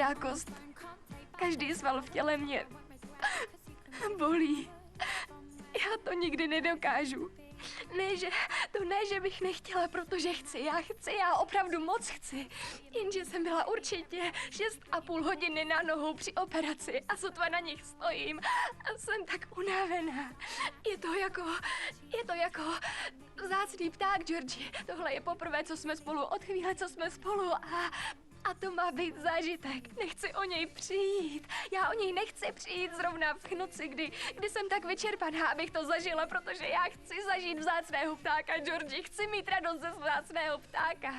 každá kost, každý sval v těle mě bolí. Já to nikdy nedokážu. Ne, že bych nechtěla, protože chci, já opravdu moc chci. Jenže jsem byla určitě 6,5 hodiny na nohou při operaci a sotva na nich stojím a jsem tak unavená. Je to jako vzácný pták, Georgi. Tohle je poprvé, co jsme spolu, od chvíle, co jsme spolu a to má být zážitek. Nechci o něj přijít. Já o něj nechci přijít zrovna v noci, kdy jsem tak vyčerpaná, abych to zažila, protože já chci zažít vzácného ptáka, Georgi. Chci mít radost ze vzácného ptáka.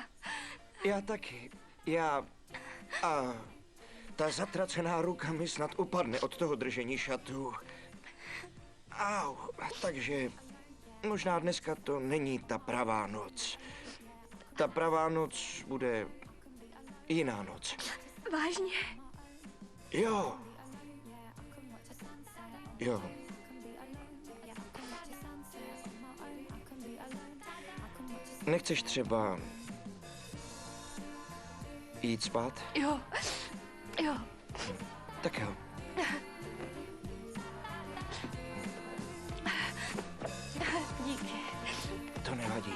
Já taky. A ta zatracená ruka mi snad upadne od toho držení šatů. Au, takže možná dneska to není ta pravá noc. Ta pravá noc bude jiná noc. Vážně? Jo. Nechceš třeba jít spát? Jo. Tak jo. Díky. To nevadí.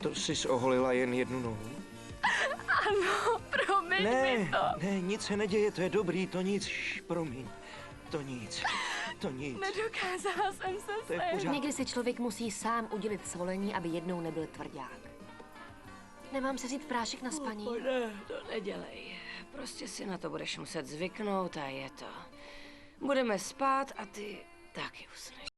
To jsi oholila jen jednu nohu? Ano, promiň mi to. Ne, nic se neděje, to je dobrý, to nic, promiň. To nic. Nedokázala jsem se To je v pořádku. Někdy si člověk musí sám udělit svolení, aby jednou nebyl tvrdák. Nemám si říct prášek na spaní? Ne, to nedělej. Prostě si na to budeš muset zvyknout a je to. Budeme spát a ty taky usneš.